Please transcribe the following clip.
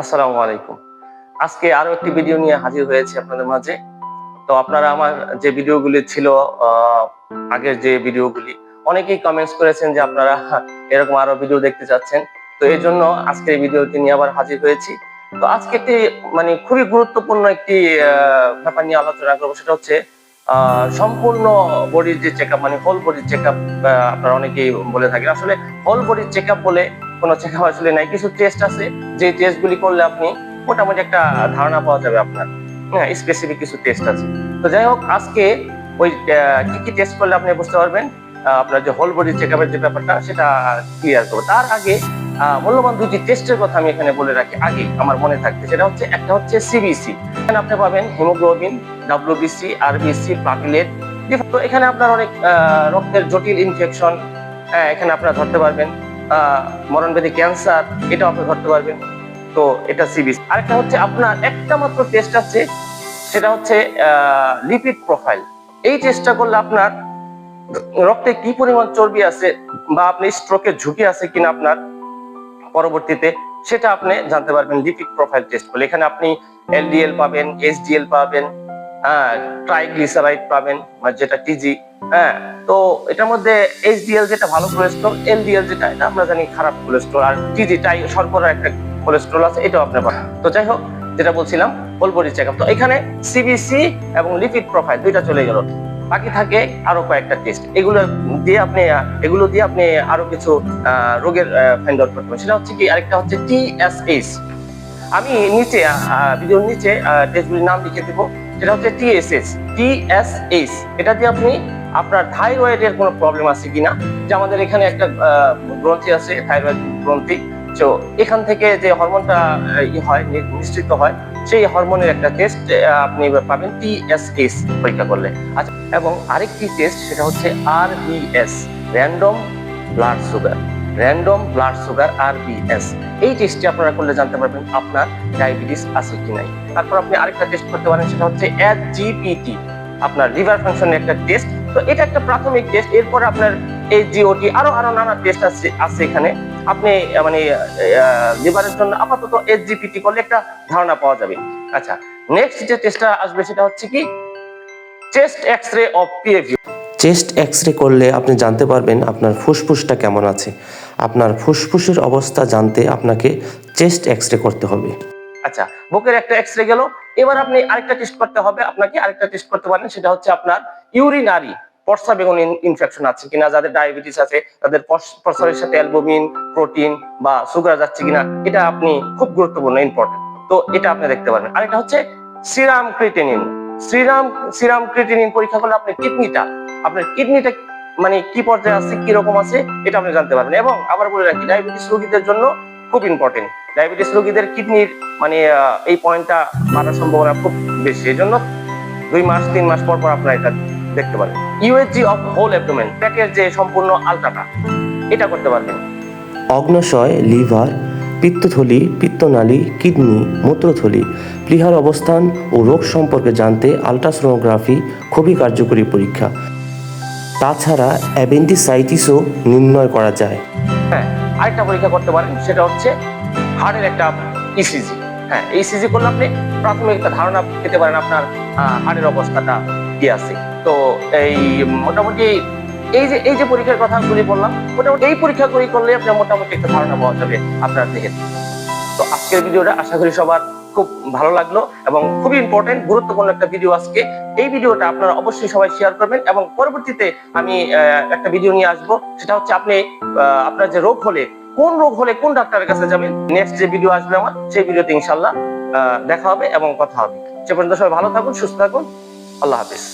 আসসালামু আলাইকুম। আজকে আরো একটি ভিডিও নিয়ে হাজির হয়েছি আপনাদের মাঝে। তো আপনারা আমার যে ভিডিওগুলি ছিল আগের যে ভিডিওগুলি অনেকেই কমেন্টস করেছেন যে আপনারা এরকম আরো ভিডিও দেখতে চাচ্ছেন। তো এই জন্য আজকে এই ভিডিওটি নিয়ে আবার হাজির হয়েছি। তো আজকে একটি খুবই গুরুত্বপূর্ণ একটি ব্যাপার নিয়ে আলোচনা করবো, সেটা হচ্ছে সম্পূর্ণ বডির যে চেকআপ, হোল বডির চেকআপ। আপনারা অনেকেই বলে থাকেন, আসলে হোল বডির চেকআপ বলে কোনো চেকআপ আসলে নাই। কিছু টেস্ট আছে যে টেস্টগুলি করলে আপনি মোটামুটি একটা ধারণা পাওয়া যাবে আপনার। হ্যাঁ, স্পেসিফিক কিছু টেস্ট আছে। তো যাই হোক, আজকে ওই কি কি টেস্ট করলে আপনি বুঝতে পারবেন আপনার যে হোল বডি চেকআপের যে ব্যাপারটা সেটা ক্লিয়ার করবো। তার আগে মূল্যবান দুটি টেস্টের কথা আমি এখানে বলে রাখি, আগে আমার মনে থাকবে। সেটা হচ্ছে, একটা হচ্ছে সিবিসি। এখানে আপনি পাবেন হিমোগ্লোবিন, ডাব্লিউবিসি, আরবিসি, প্লাটিলেট। তো এখানে আপনার অনেক রক্তের জটিল ইনফেকশন এখানে আপনারা ধরতে পারবেন। মরণব্যাধি ক্যান্সার, এটাও আপনি ধরতে পারবেন। তো এটা সিবিসি। আরেকটা হচ্ছে আপনার একটা মাত্র টেস্ট আছে, সেটা হচ্ছে লিপিড প্রোফাইল। এই টেস্টটা করলে আপনার রক্তে কি পরিমাণ চর্বি আছে বা আপনি স্ট্রোকের ঝুঁকি আছে কিনা আপনার পরবর্তীতে, সেটা আপনি জানতে পারবেন লিপিড প্রোফাইল টেস্ট করলে। এখানে আপনি এলডিএল পাবেন, এসডিএল পাবেন, ট্রাইগ্লিসারাইড পাবেন, যেটা টিজি। হ্যাঁ, তো এটার মধ্যে এইচডিএল যেটা ভালো কোলেস্ট্রল, এলডিএল যেটা এটা আমরা জানি খারাপ কোলেস্ট্রল, আর টিজি টাই শর্করা একটা কোলেস্ট্রল আছে, এটাও আপনি পাবেন। তো যাই হোক, যেটা বলছিলাম হোল বডি চেকআপ, তো এখানে সিবিসি এবং লিপিড প্রোফাইল দুইটা চলে গেল। বাকি থাকে আরো কয়েকটা টেস্ট, এগুলো দিয়ে আপনি আরো কিছু রোগের ফাইন্ড আউট করতে পারেন। সেটা হচ্ছে কি, আরেকটা হচ্ছে টিএসএইচ। আমি নিচে ভিডিওর নিচে টেস্টগুলির নাম লিখে দেবো। সেটা হচ্ছে টিএসএইচ। এটা দিয়ে আপনি আপনার থাইরয়েডের কোনো প্রবলেম আছে কিনা, যে আমাদের এখানে একটা গ্রন্থি আছে, থাইরয়েড গ্রন্থি। তো এখান থেকে যে হরমোনটা নিঃসৃত হয়, সেই হরমোনের একটা টেস্ট আপনি পাবেন টিএসএইচ পরীক্ষা করলে। আচ্ছা, এবং আরেকটি টেস্ট, সেটা হচ্ছে RBS, random blood sugar RBS. এই টেস্টটি আপনারা করলে জানতে পারবেন আপনার ডায়াবেটিস আছে কি নাই। তারপর আপনি আরেকটা টেস্ট করতে পারেন, সেটা হচ্ছে এসজিপিটি, আপনার লিভার ফাংশনের একটা টেস্ট। তো এটা একটা প্রাথমিক টেস্ট। এরপর আপনার এইচজিওটি, আরো নানা টেস্ট আছে এখানে। আপনি লিভারের জন্য আপাতত এসজিপিটি করলে একটা ধারণা পাওয়া যাবে। আচ্ছা, নেক্সট যে টেস্টটা আসবে, সেটা হচ্ছে কি chest X-ray of PA view. Chest X-ray করলে আপনি জানতে পারবেন আপনার ফুসফুসটা কেমন আছে। আপনার ফুসফুসের অবস্থা জানতে আপনাকে চেস্ট এক্স-রে করতে হবে। আচ্ছা, বুকের একটা এক্স-রে গেল। এবার আপনি আরেকটা টেস্ট করতে হবে, আপনাকে আরেকটা টেস্ট করতে পারেন, সেটা হচ্ছে আপনার ইউরিনারি প্রস্রাবের ইনফেকশন আছে কিনা। যাদের ডায়াবেটিস আছে তাদের প্রস্রাবের সাথে অ্যালবুমিন, প্রোটিন বা সুগার যাচ্ছে কিনা, এটা আপনি খুব গুরুত্বপূর্ণ, ইম্পর্টেন্ট। তো এটা আপনি দেখতে পারবেন। আরেকটা হচ্ছে সিরাম ক্রিয়েটিনিন। সিরাম ক্রিয়েটিনিন পরীক্ষা করলে আপনার কিডনিটা কি পর্যায়ে আছে, কি রকম আছে, এটা আপনি জানতে পারবেন। এবং আবার বলে রাখি, ডায়াবেটিস রোগীদের জন্য খুব ইম্পর্টেন্ট। ডায়াবেটিস রোগীদের কিডনির এই পয়েন্টটা বাড়ার সম্ভাবনা খুব বেশি। এই জন্য 2 মাস 3 মাস পর আপনারা এটা দেখতে পারেন। ইউএসজি অফ হোল অ্যাবডোমেন, পেটের যে সম্পূর্ণ আলট্রাটা, এটা করতে পারবেন। অগ্নাশয়, লিভার, পিত্তথলি, পিত্তনালী, কিডনি, মূত্রথলি, প্লীহার অবস্থান ও রোগ সম্পর্কে জানতে আল্ট্রাসোনোগ্রাফি খুবই কার্যকরী পরীক্ষা। তাছাড়া অ্যাপেন্ডিসাইটিসও নির্ণয় করা যায়। হ্যাঁ, আরেকটা পরীক্ষা করতে পারেন, সেটা হচ্ছে হার্টের একটা ইসিজি। হ্যাঁ, ইসিজি করলে আপনি প্রাথমিক একটা ধারণা পেতে পারেন আপনার হার্টের অবস্থাটা কি আছে। তো এই মোটামুটি এই যে পরীক্ষার কথাগুলি বললাম, মোটামুটি এই পরীক্ষাগুলি করলে আপনার মোটামুটি একটা ধারণা পাওয়া যাবে আপনার দেহের। তো আজকের ভিডিওটা আশা করি সবার খুব ভালো লাগলো এবং খুবই ইম্পর্টেন্ট, গুরুত্বপূর্ণ একটা ভিডিও আজকে। এই ভিডিওটা আপনারা অবশ্যই সবাই শেয়ার করবেন এবং পরবর্তীতে আমি একটা ভিডিও নিয়ে আসবো, সেটা হচ্ছে আপনি আপনার যে কোন রোগ হলে কোন ডাক্তারের কাছে যাবেন। নেক্সট যে ভিডিও আসবে আমার, সেই ভিডিওতে ইনশাল্লাহ দেখা হবে এবং কথা হবে। সে পর্যন্ত সবাই ভালো থাকুন, সুস্থ থাকুন। আল্লাহ হাফেজ।